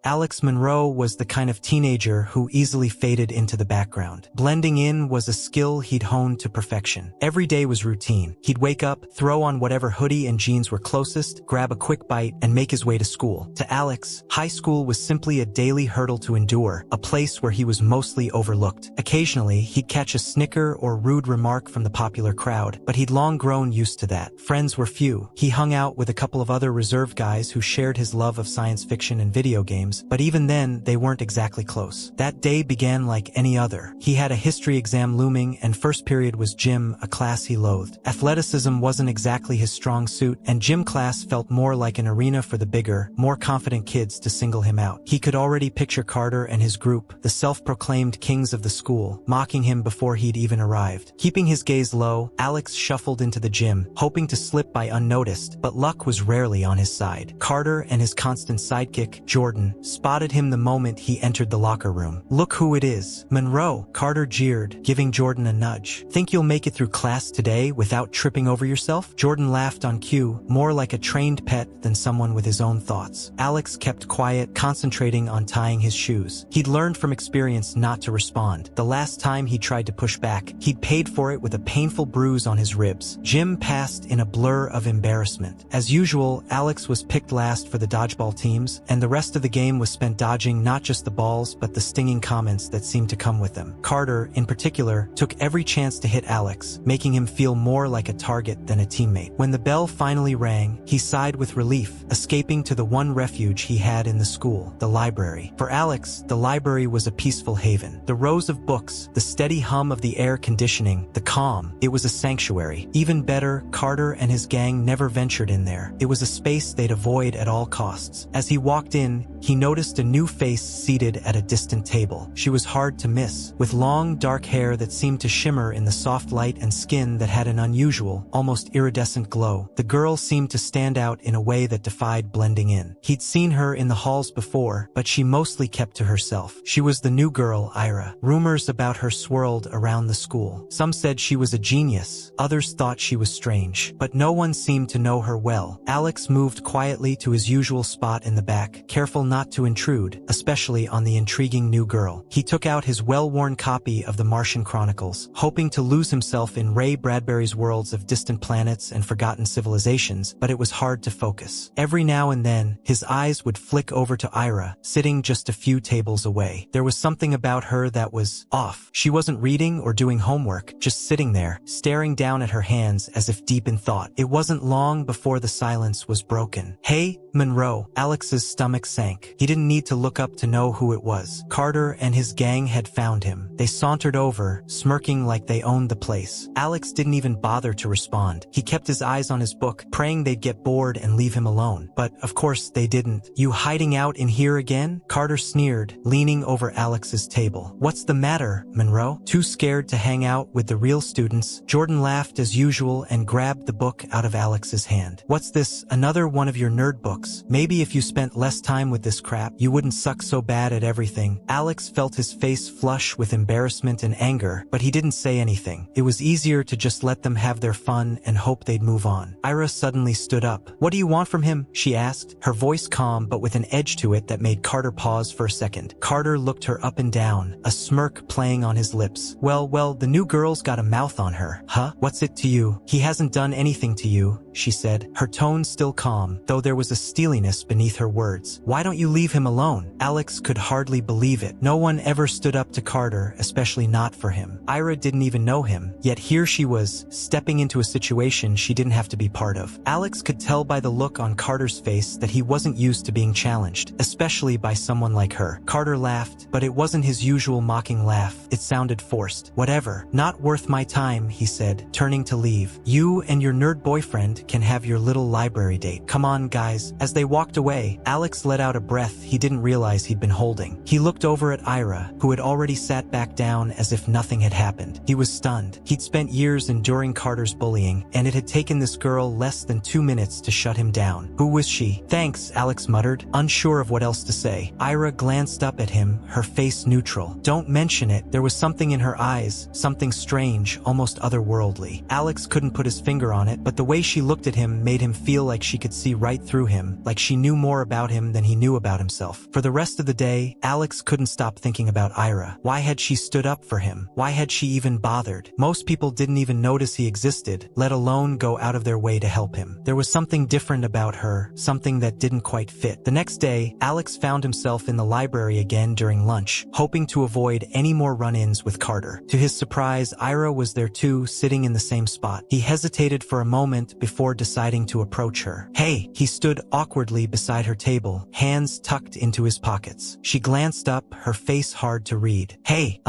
Alex Monroe was the kind of teenager who easily faded into the background. Blending in was a skill he'd honed to perfection. Every day was routine. He'd wake up, throw on whatever hoodie and jeans were closest, grab a quick bite, and make his way to school. To Alex, high school was simply a daily hurdle to endure, a place where he was mostly overlooked. Occasionally, he'd catch a snicker or rude remark from the popular crowd, but he'd long grown used to that. Friends were few. He hung out with a couple of other reserved guys who shared his love of science fiction and video games, but even then, they weren't exactly close. That day began like any other. He had a history exam looming, and first period was gym, a class he loathed. Athleticism wasn't exactly his strong suit, and gym class felt more like an arena for the bigger, more confident kids to single him out. He could already picture Carter and his group, the self-proclaimed kings of the school, mocking him before he'd even arrived. Keeping his gaze low, Alex shuffled into the gym, hoping to slip by unnoticed, but luck was rarely on his side. Carter and his constant sidekick, Jordan, spotted him the moment he entered the locker room. "Look who it is, Monroe," Carter jeered, giving Jordan a nudge. "Think you'll make it through class today without tripping over yourself?" Jordan laughed on cue, more like a trained pet than someone with his own thoughts. Alex kept quiet, concentrating on tying his shoes. He'd learned from experience not to respond. The last time he tried to push back, he'd paid for it with a painful bruise on his ribs. Gym passed in a blur of embarrassment. As usual, Alex was picked last for the dodgeball teams, and the rest of the game was spent dodging not just the balls but the stinging comments that seemed to come with them. Carter, in particular, took every chance to hit Alex, making him feel more like a target than a teammate. When the bell finally rang, he sighed with relief, escaping to the one refuge he had in the school, the library. For Alex, the library was a peaceful haven. The rows of books, the steady hum of the air conditioning, the calm, it was a sanctuary. Even better, Carter and his gang never ventured in there. It was a space they'd avoid at all costs. As he walked in, he noticed a new face seated at a distant table. She was hard to miss, with long, dark hair that seemed to shimmer in the soft light and skin that had an unusual, almost iridescent glow. The girl seemed to stand out in a way that defied blending in. He'd seen her in the halls before, but she mostly kept to herself. She was the new girl, Ira. Rumors about her swirled around the school. Some said she was a genius, others thought she was strange, but no one seemed to know her well. Alex moved quietly to his usual spot in the back, careful not to intrude, especially on the intriguing new girl. He took out his well-worn copy of the Martian Chronicles, hoping to lose himself in Ray Bradbury's worlds of distant planets and forgotten civilizations, but it was hard to focus. Every now and then, his eyes would flick over to Ira, sitting just a few tables away. There was something about her that was off. She wasn't reading or doing homework, just sitting there, staring down at her hands as if deep in thought. It wasn't long before the silence was broken. "Hey, Monroe." Alex's stomach sank. He didn't need to look up to know who it was. Carter and his gang had found him. They sauntered over, smirking like they owned the place. Alex didn't even bother to respond. He kept his eyes on his book, praying they'd get bored and leave him alone. But, of course, they didn't. "You hiding out in here again?" Carter sneered, leaning over Alex's table. "What's the matter, Monroe? Too scared to hang out with the real students?" Jordan laughed as usual and grabbed the book out of Alex's hand. "What's this, another one of your nerd books? Maybe if you spent less time with this crap, you wouldn't suck so bad at everything." Alex felt his face flush with embarrassment and anger, but he didn't say anything. It was easier to just let them have their fun and hope they'd move on. Ira suddenly stood up. "What do you want from him?" she asked, her voice calm but with an edge to it that made Carter pause for a second. Carter looked her up and down, a smirk playing on his lips. Well, the new girl's got a mouth on her." "Huh? What's it to you? He hasn't done anything to you," she said, her tone still calm, though there was a steeliness beneath her words. "Why don't you leave him alone?" Alex could hardly believe it. No one ever stood up to Carter, especially not for him. Ira didn't even know him, yet here she was, stepping into a situation she didn't have to be part of. Alex could tell by the look on Carter's face that he wasn't used to being challenged, especially by someone like her. Carter laughed, but it wasn't his usual mocking laugh. It sounded forced. "Whatever. Not worth my time," he said, turning to leave. "You and your nerd boyfriend can have your little library date. Come on, guys." As they walked away, Alex let out a breath he didn't realize he'd been holding. He looked over at Ira, who had already sat back down as if nothing had happened. He was stunned. He'd spent years enduring Carter's bullying, and it had taken this girl less than 2 minutes to shut him down. Who was she? "Thanks," Alex muttered, unsure of what else to say. Ira glanced up at him, her face neutral. "Don't mention it." There was something in her eyes, something strange, almost otherworldly. Alex couldn't put his finger on it, but the way she looked at him made him feel like she could see right through him, like she knew more about him than he knew about about himself. For the rest of the day, Alex couldn't stop thinking about Ira. Why had she stood up for him? Why had she even bothered? Most people didn't even notice he existed, let alone go out of their way to help him. There was something different about her, something that didn't quite fit. The next day, Alex found himself in the library again during lunch, hoping to avoid any more run-ins with Carter. To his surprise, Ira was there too, sitting in the same spot. He hesitated for a moment before deciding to approach her. "Hey," he stood awkwardly beside her table, hands tucked into his pockets. She glanced up, her face hard to read. "Hey,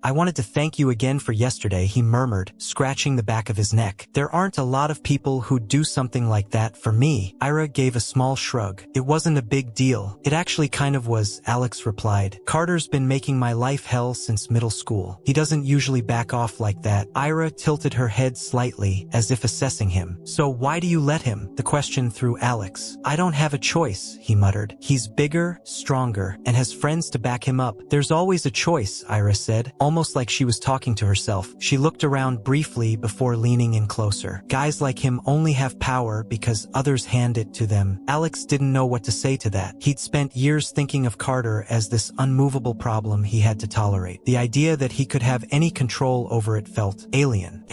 I wanted to thank you again for yesterday," he murmured, scratching the back of his neck. "There aren't a lot of people who do something like that for me." Ira gave a small shrug. "It wasn't a big deal. It actually kind of was," Alex replied. "Carter's been making my life hell since middle school. He doesn't usually back off like that." Ira tilted her head slightly, as if assessing him. "So why do you let him?" The question threw Alex. "I don't have a choice," he muttered. "He's bigger, stronger, and has friends to back him up." "There's always a choice," Ira said, almost like she was talking to herself. She looked around briefly before leaning in closer. "Guys like him only have power because others hand it to them." Alex didn't know what to say to that. He'd spent years thinking of Carter as this unmovable problem he had to tolerate. The idea that he could have any control over it felt alien.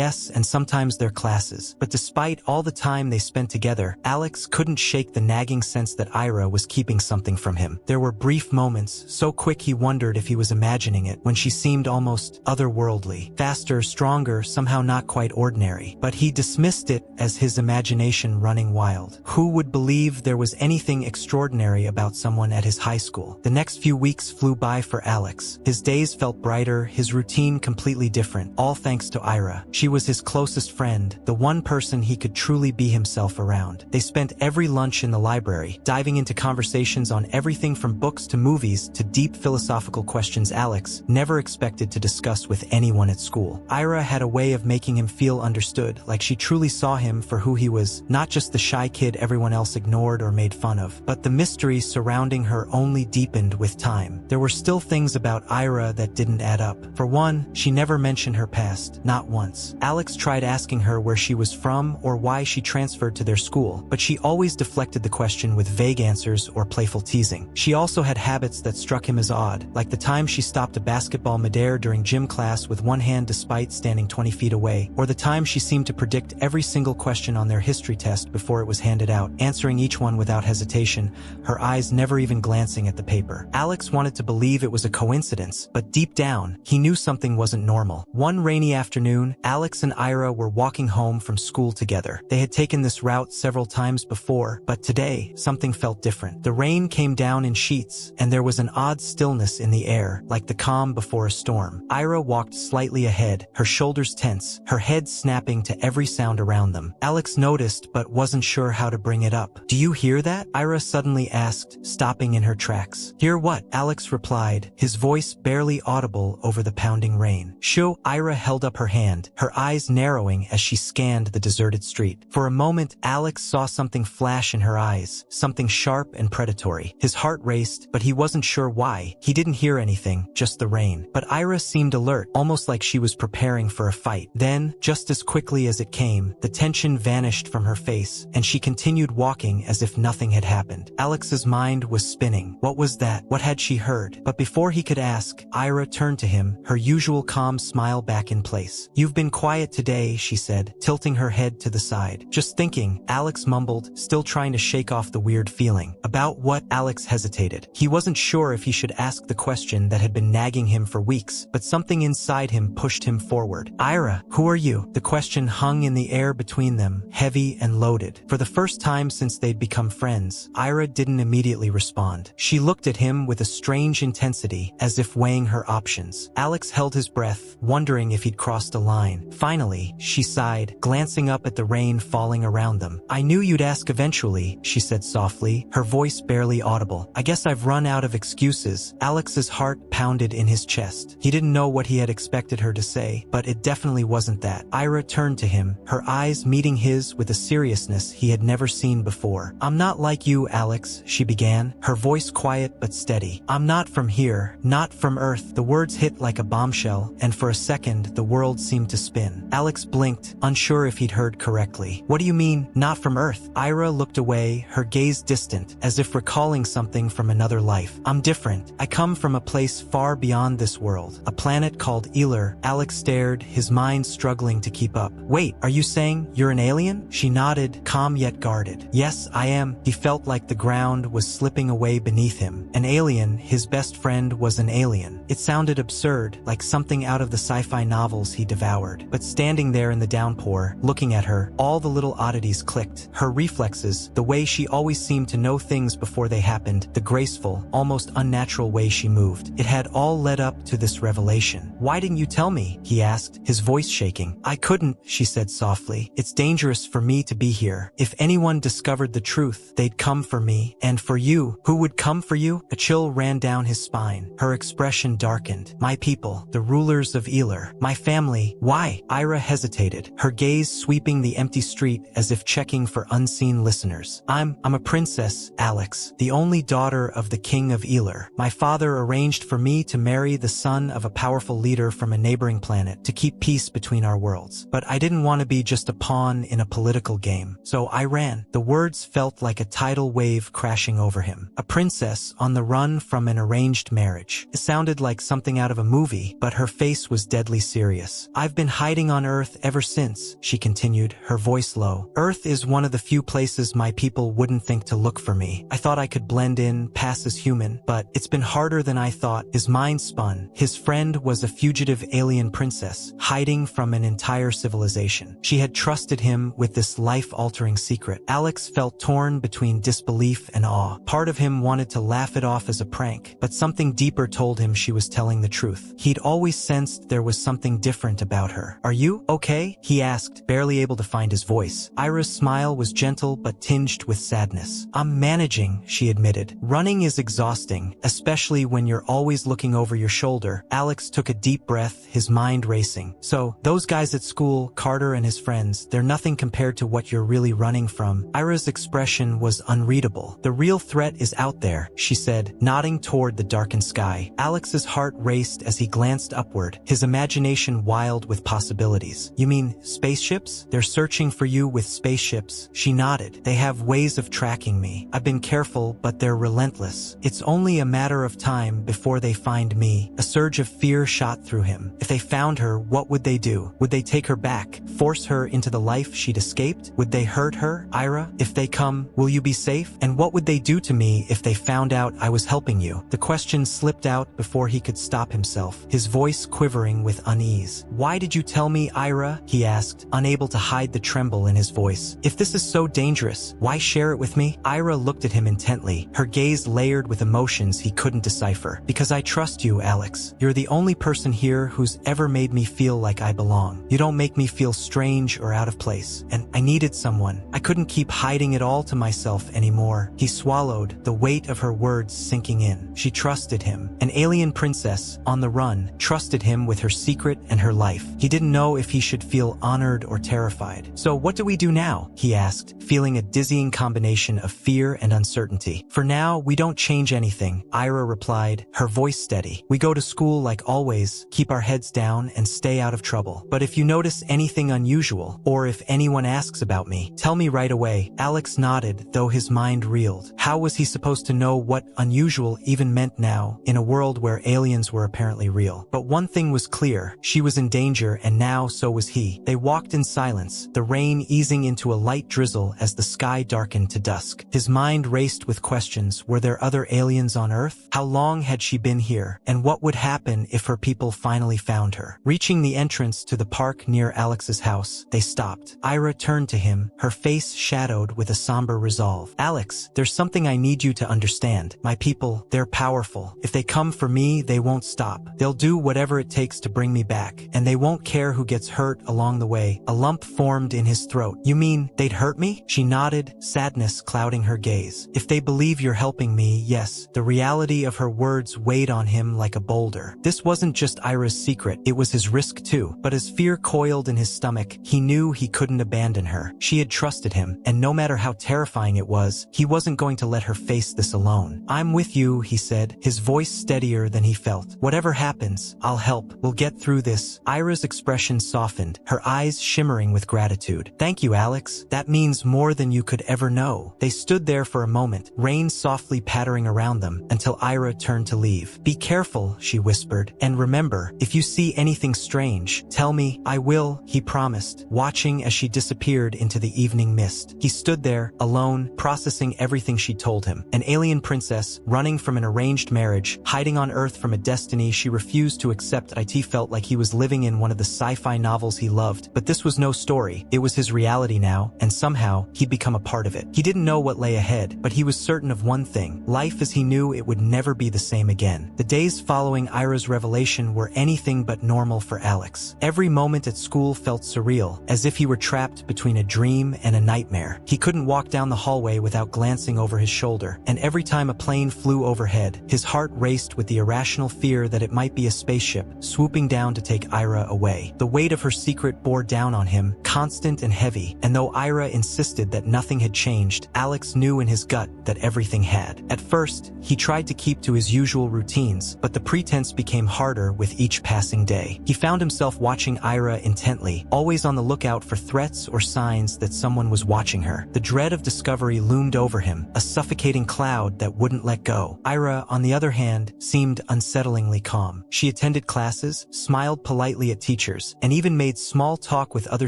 Yes, and sometimes their classes. But despite all the time they spent together, Alex couldn't shake the nagging sense that Ira was keeping something from him. There were brief moments, so quick he wondered if he was imagining it, when she seemed almost otherworldly. Faster, stronger, somehow not quite ordinary. But he dismissed it as his imagination running wild. Who would believe there was anything extraordinary about someone at his high school? The next few weeks flew by for Alex. His days felt brighter, his routine completely different, all thanks to Ira. She was his closest friend, the one person he could truly be himself around. They spent every lunch in the library, diving into conversations on everything from books to movies to deep philosophical questions Alex never expected to discuss with anyone at school. Ira had a way of making him feel understood, like she truly saw him for who he was, not just the shy kid everyone else ignored or made fun of. But the mystery surrounding her only deepened with time. There were still things about Ira that didn't add up. For one, she never mentioned her past, not once. Alex tried asking her where she was from or why she transferred to their school, but she always deflected the question with vague answers or playful teasing. She also had habits that struck him as odd, like the time she stopped a basketball midair during gym class with one hand despite standing 20 feet away, or the time she seemed to predict every single question on their history test before it was handed out, answering each one without hesitation, her eyes never even glancing at the paper. Alex wanted to believe it was a coincidence, but deep down, he knew something wasn't normal. One rainy afternoon, Alex and Ira were walking home from school together. They had taken this route several times before, but today, something felt different. The rain came down in sheets, and there was an odd stillness in the air, like the calm before a storm. Ira walked slightly ahead, her shoulders tense, her head snapping to every sound around them. Alex noticed, but wasn't sure how to bring it up. "Do you hear that?" Ira suddenly asked, stopping in her tracks. "Hear what?" Alex replied, his voice barely audible over the pounding rain. "Shoo." Ira held up her hand, her eyes narrowing as she scanned the deserted street. For a moment, Alex saw something flash in her eyes, something sharp and predatory. His heart raced, but he wasn't sure why. He didn't hear anything, just the rain. But Ira seemed alert, almost like she was preparing for a fight. Then, just as quickly as it came, the tension vanished from her face, and she continued walking as if nothing had happened. Alex's mind was spinning. What was that? What had she heard? But before he could ask, Ira turned to him, her usual calm smile back in place. "You've been quiet today," she said, tilting her head to the side. "Just thinking," Alex mumbled, still trying to shake off the weird feeling. "About what?" Alex hesitated. He wasn't sure if he should ask the question that had been nagging him for weeks, but something inside him pushed him forward. "Ira, who are you?" The question hung in the air between them, heavy and loaded. For the first time since they'd become friends, Ira didn't immediately respond. She looked at him with a strange intensity, as if weighing her options. Alex held his breath, wondering if he'd crossed a line. Finally, she sighed, glancing up at the rain falling around them. "I knew you'd ask eventually," she said softly, her voice barely audible. "I guess I've run out of excuses." Alex's heart pounded in his chest. He didn't know what he had expected her to say, but it definitely wasn't that. Ira turned to him, her eyes meeting his with a seriousness he had never seen before. "I'm not like you, Alex," she began, her voice quiet but steady. "I'm not from here, not from Earth." The words hit like a bombshell, and for a second, the world seemed to spin. Alex blinked, unsure if he'd heard correctly. "What do you mean, not from Earth?" Ira looked away, her gaze distant, as if recalling something from another life. I'm different. I come from a place far beyond this world. A planet called Eler. Alex stared, his mind struggling to keep up. Wait, are you saying you're an alien? She nodded, calm yet guarded. Yes, I am. He felt like the ground was slipping away beneath him. An alien, his best friend was an alien. It sounded absurd, like something out of the sci-fi novels he devoured. But standing there in the downpour, looking at her, all the little oddities clicked. Her reflexes, the way she always seemed to know things before they happened, the graceful, almost unnatural way she moved. It had all led up to this revelation. Why didn't you tell me? He asked, his voice shaking. I couldn't, she said softly. It's dangerous for me to be here. If anyone discovered the truth, they'd come for me. And for you. Who would come for you? A chill ran down his spine. Her expression darkened. My people, the rulers of Eler. My family. Why? Ira hesitated, her gaze sweeping the empty street as if checking for unseen listeners. I'm a princess, Alex, the only daughter of the king of Eler. My father arranged for me to marry the son of a powerful leader from a neighboring planet to keep peace between our worlds. But I didn't want to be just a pawn in a political game. So I ran. The words felt like a tidal wave crashing over him. A princess on the run from an arranged marriage. It sounded like something out of a movie, but her face was deadly serious. I've been hiding on Earth ever since, she continued, her voice low. Earth is one of the few places my people wouldn't think to look for me. I thought I could blend in, pass as human, but it's been harder than I thought. His mind spun. His friend was a fugitive alien princess, hiding from an entire civilization. She had trusted him with this life-altering secret. Alex felt torn between disbelief and awe. Part of him wanted to laugh it off as a prank, but something deeper told him she was telling the truth. He'd always sensed there was something different about her. Are you okay? He asked, barely able to find his voice. Ira's smile was gentle but tinged with sadness. I'm managing, she admitted. Running is exhausting, especially when you're always looking over your shoulder. Alex took a deep breath, his mind racing. So, those guys at school, Carter and his friends, they're nothing compared to what you're really running from. Ira's expression was unreadable. The real threat is out there, she said, nodding toward the darkened sky. Alex's heart raced as he glanced upward, his imagination wild with possibilities. You mean spaceships? They're searching for you with spaceships. She nodded. They have ways of tracking me. I've been careful, but they're relentless. It's only a matter of time before they find me. A surge of fear shot through him. If they found her, what would they do? Would they take her back? Force her into the life she'd escaped? Would they hurt her? Ira, if they come, will you be safe? And what would they do to me if they found out I was helping you? The question slipped out before he could stop himself, his voice quivering with unease. Why did you tell me, Ira? He asked, unable to hide the tremble in his voice. If this is so dangerous, why share it with me? Ira looked at him intently, her gaze layered with emotions he couldn't decipher. Because I trust you, Alex. You're the only person here who's ever made me feel like I belong. You don't make me feel strange or out of place. And I needed someone. I couldn't keep hiding it all to myself anymore. He swallowed, the weight of her words sinking in. She trusted him. An alien princess, on the run, trusted him with her secret and her life. He didn't know if he should feel honored or terrified. So what do we do now? He asked, feeling a dizzying combination of fear and uncertainty. For now, we don't change anything, Ira replied, her voice steady. We go to school like always, keep our heads down and stay out of trouble. But if you notice anything unusual, or if anyone asks about me, tell me right away. Alex nodded, though his mind reeled. How was he supposed to know what unusual even meant now, in a world where aliens were apparently real? But one thing was clear, she was in danger and now so was he. They walked in silence, the rain easing into a light drizzle as the sky darkened to dusk. His mind raced with questions. Were there other aliens on Earth? How long had she been here? And what would happen if her people finally found her? Reaching the entrance to the park near Alex's house, they stopped. Ira turned to him, her face shadowed with a somber resolve. Alex, there's something I need you to understand. My people, they're powerful. If they come for me, they won't stop. They'll do whatever it takes to bring me back, and they won't care who gets hurt along the way. A lump formed in his throat. You mean they'd hurt me? She nodded, sadness clouding her gaze. If they believe you're helping me, yes. The reality of her words weighed on him like a boulder. This wasn't just Ira's secret, it was his risk too. But as fear coiled in his stomach, he knew he couldn't abandon her. She had trusted him, and no matter how terrifying it was, he wasn't going to let her face this alone. I'm with you, he said, his voice steadier than he felt. Whatever happens, I'll help. We'll get through this. Ira's expression softened, her eyes shimmering with gratitude. Thank you, Alex. That means more than you could ever know. They stood there for a moment, rain softly pattering around them, until Ira turned to leave. "Be careful," she whispered, "and remember, if you see anything strange, tell me." "I will," he promised, watching as she disappeared into the evening mist. He stood there, alone, processing everything she told him. An alien princess, running from an arranged marriage, hiding on Earth from a destiny she refused to accept. It felt like he was living in one of the sci-fi novels he loved, but this was no story. It was his reality now, and somehow, he'd become a part of it. He didn't know what lay ahead, but he was certain of one thing: life as he knew it would never be the same again. The days following Ira's revelation were anything but normal for Alex. Every moment at school felt surreal, as if he were trapped between a dream and a nightmare. He couldn't walk down the hallway without glancing over his shoulder, and every time a plane flew overhead, his heart raced with the irrational fear that it might be a spaceship swooping down to take Ira away. The weight of her secret bore down on him, constant and heavy, and though Ira insisted that nothing had changed, Alex knew in his gut that everything had. At first, he tried to keep to his usual routines, but the pretense became harder with each passing day. He found himself watching Ira intently, always on the lookout for threats or signs that someone was watching her. The dread of discovery loomed over him, a suffocating cloud that wouldn't let go. Ira, on the other hand, seemed unsettlingly calm. She attended classes, smiled politely at teachers, and even made small talk with other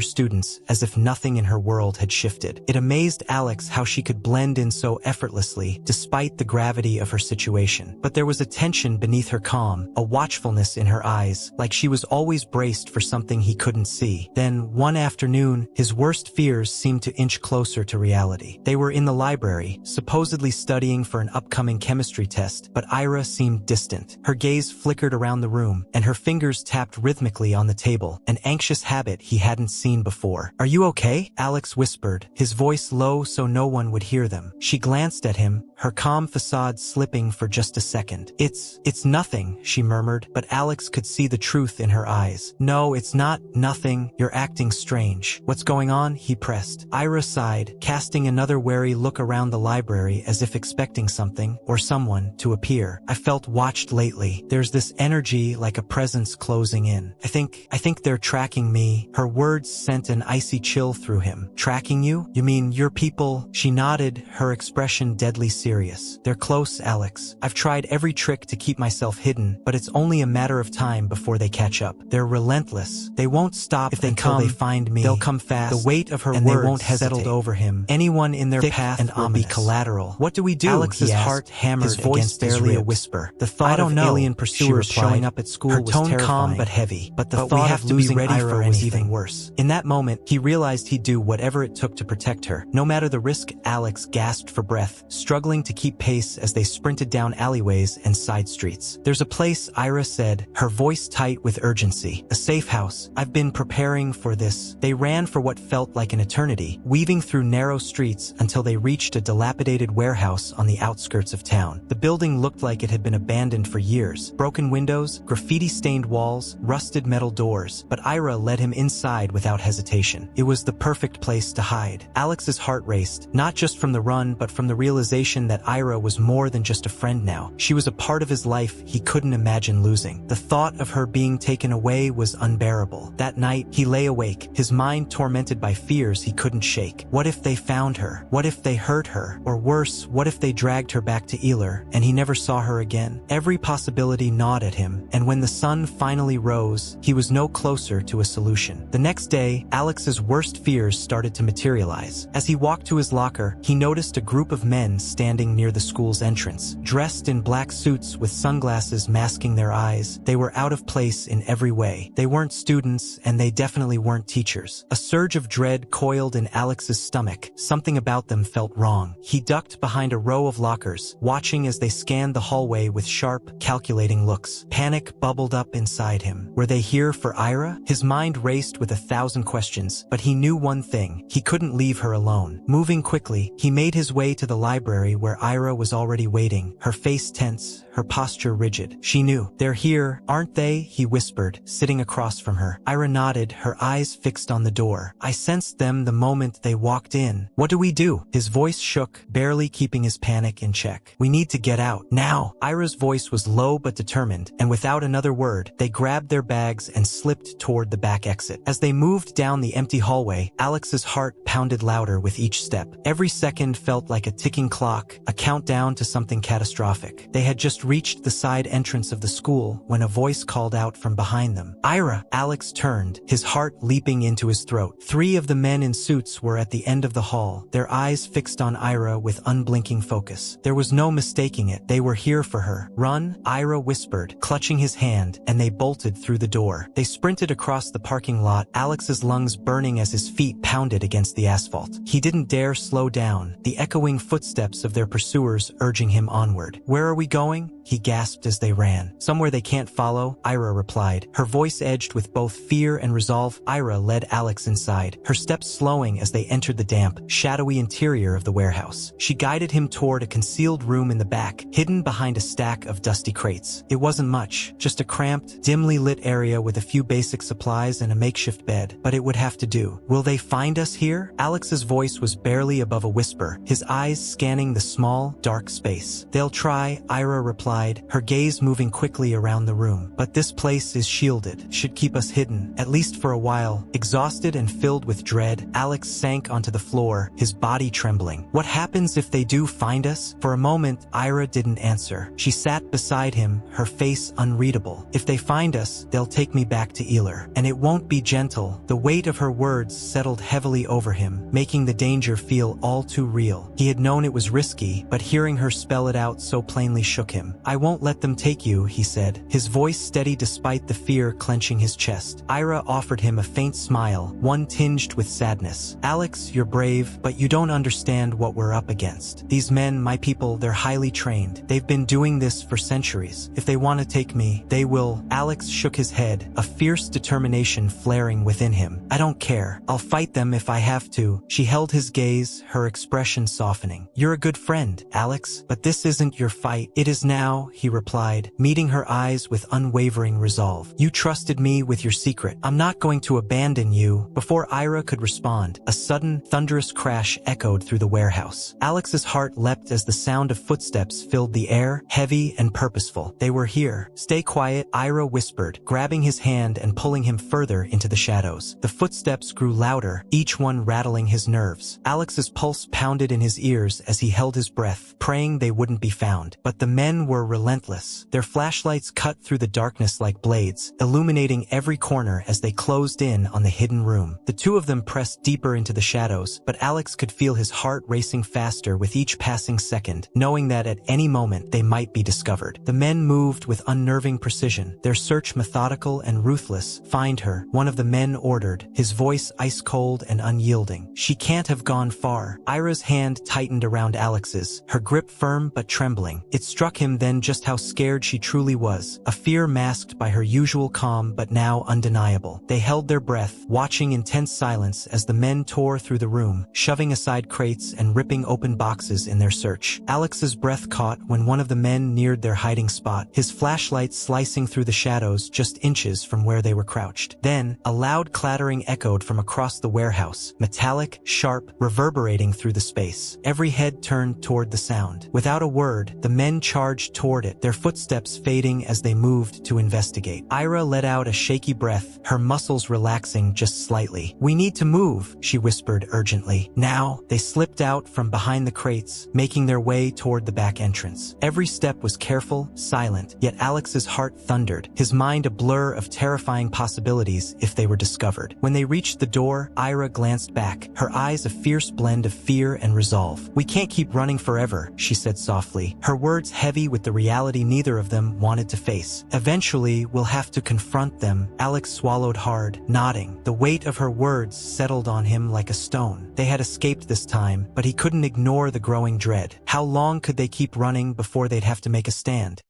students as if nothing in her world had shifted. It amazed Alex how she could blend in so effortlessly, despite the gravity of her situation. But there was a tension beneath her calm, a watchfulness in her eyes, like she was always braced for something he couldn't see. Then, one afternoon, his worst fears seemed to inch closer to reality. They were in the library, supposedly studying for an upcoming chemistry test, but Ira seemed distant. Her gaze flickered around the room, and her fingers tapped rhythmically on the table, an anxious habit he hadn't seen before. "Are you okay?" Alex whispered, his voice low so no one would hear them. She glanced at him, her calm facade slipping for just a second. It's nothing," she murmured, but Alex could see the truth in her eyes. "No, it's not nothing. You're acting strange." "What's going on?" he pressed. Ira sighed, casting another wary look around the library as if expecting something, or someone, to appear. "I felt watched lately. There's this energy like a presence closing in. I think they're tracking me." Her words sent an icy chill through him. "Tracking you? You mean your people?" She nodded, her expression deadly serious. "They're close, Alex. I've tried every trick to keep myself hidden, but it's only a matter of time before they catch up. They're relentless. They won't stop until they find me. They'll come fast." The weight of her words they won't settled over him. Anyone in their path will be collateral. "What do we do?" Alex's heart hammered, his voice barely a whisper. The thought of alien pursuers showing up at school was terrifying. Her tone calm but heavy, but the thought of losing Ira was even worse. In that moment, he realized he'd do whatever it took to protect her. No matter the risk, Alex gasped for breath, struggling to keep pace as they sprinted down alleyways and side streets. "There's a place," Ira said, her voice tight with urgency. "A safe house. I've been preparing for this." They ran for what felt like an eternity, weaving through narrow streets until they reached a dilapidated warehouse on the outskirts of town. The building looked like it had been abandoned for years. Broken windows, graffiti-stained walls, rusted metal doors, but Ira led him inside without hesitation. It was the perfect place to hide. Alex's heart raced, not just from the run but from the realization that Ira was more than just a friend now. She was a part of his life he couldn't imagine losing. The thought of her being taken away was unbearable. That night, he lay awake, his mind tormented by fears he couldn't shake. What if they found her? What if they hurt her? Or worse, what if they dragged her back to Eler and he never saw her again? Every possibility gnawed at him, and when the sun finally rose, he was no closer to a solution. The next day, Alex's worst fears started to materialize. As he walked to his locker, he noticed a group of men standing near the school's entrance. Dressed in black suits with sunglasses masking their eyes, they were out of place in every way. They weren't students, and they definitely weren't teachers. A surge of dread coiled in Alex's stomach. Something about them felt wrong. He ducked behind a row of lockers, watching as they scanned the hallway with sharp, calculating looks. Panic bubbled up inside him. Were they here for Ira? His mind raced with 1,000 questions, but he knew one thing: he couldn't leave her alone. Moving quickly, he made his way to the library where Ira was already waiting, her face tense, her posture rigid. She knew. "They're here, aren't they?" he whispered, sitting across from her. Ira nodded, her eyes fixed on the door. "I sensed them the moment they walked in." "What do we do?" His voice shook, barely keeping his panic in check. "We need to get out. Now!" Ira's voice was low but determined, and without another word, they grabbed their bags and slipped toward the back exit. As they moved down the empty hallway, Alex's heart pounded louder with each step. Every second felt felt like a ticking clock, a countdown to something catastrophic. They had just reached the side entrance of the school when a voice called out from behind them. "Ira!" Alex turned, his heart leaping into his throat. 3 of the men in suits were at the end of the hall, their eyes fixed on Ira with unblinking focus. There was no mistaking it. They were here for her. "Run," Ira whispered, clutching his hand, and they bolted through the door. They sprinted across the parking lot, Alex's lungs burning as his feet pounded against the asphalt. He didn't dare slow down, the echoing footsteps of their pursuers urging him onward. "Where are we going?" he gasped as they ran. "Somewhere they can't follow," Ira replied, her voice edged with both fear and resolve. Ira led Alex inside, her steps slowing as they entered the damp, shadowy interior of the warehouse. She guided him toward a concealed room in the back, hidden behind a stack of dusty crates. It wasn't much, just a cramped, dimly lit area with a few basic supplies and a makeshift bed, but it would have to do. "Will they find us here?" Alex's voice was barely above a whisper, his eyes scanning the small, dark space. "They'll try," Ira replied, her gaze moving quickly around the room. "But this place is shielded, should keep us hidden, at least for a while." Exhausted and filled with dread, Alex sank onto the floor, his body trembling. "What happens if they do find us?" For a moment, Ira didn't answer. She sat beside him, her face unreadable. "If they find us, they'll take me back to Ealer. And it won't be gentle." The weight of her words settled heavily over him, making the danger feel all too real. He had known it was risky, but hearing her spell it out so plainly shook him. "I won't let them take you," he said, his voice steady despite the fear clenching his chest. Ira offered him a faint smile, one tinged with sadness. "Alex, you're brave, but you don't understand what we're up against. These men, my people, they're highly trained. They've been doing this for centuries. If they want to take me, they will." Alex shook his head, a fierce determination flaring within him. "I don't care. I'll fight them if I have to." She held his gaze, her expression softening. "You're a good friend, Alex, but this isn't your fight. It is now," he replied, meeting her eyes with unwavering resolve. "You trusted me with your secret. I'm not going to abandon you." Before Ira could respond, a sudden, thunderous crash echoed through the warehouse. Alex's heart leapt as the sound of footsteps filled the air, heavy and purposeful. They were here. "Stay quiet," Ira whispered, grabbing his hand and pulling him further into the shadows. The footsteps grew louder, each one rattling his nerves. Alex's pulse pounded in his ears as he held his breath, praying they wouldn't be found. But the men were relentless. Their flashlights cut through the darkness like blades, illuminating every corner as they closed in on the hidden room. The 2 of them pressed deeper into the shadows, but Alex could feel his heart racing faster with each passing second, knowing that at any moment they might be discovered. The men moved with unnerving precision, their search methodical and ruthless. "Find her," one of the men ordered, his voice ice-cold and unyielding. "She can't have gone far." Ira's hand tightened around Alex's, her grip firm but trembling. It struck him then just how scared she truly was, a fear masked by her usual calm but now undeniable. They held their breath, watching in tense silence as the men tore through the room, shoving aside crates and ripping open boxes in their search. Alex's breath caught when one of the men neared their hiding spot, his flashlight slicing through the shadows just inches from where they were crouched. Then, a loud clattering echoed from across the warehouse, metallic, sharp, reverberating through the space. Every head turned toward the sound. Without a word, the men charged toward it, their footsteps fading as they moved to investigate. Ira let out a shaky breath, her muscles relaxing just slightly. "We need to move," she whispered urgently. "Now." They slipped out from behind the crates, making their way toward the back entrance. Every step was careful, silent, yet Alex's heart thundered, his mind a blur of terrifying possibilities if they were discovered. When they reached the door, Ira glanced back, her eyes a fierce blend of fear and resolve. "We can't keep running forever," she said softly, her words heavy with the reality neither of them wanted to face. "Eventually, we'll have to confront them." Alex swallowed hard, nodding. The weight of her words settled on him like a stone. They had escaped this time, but he couldn't ignore the growing dread. How long could they keep running before they'd have to make a stand?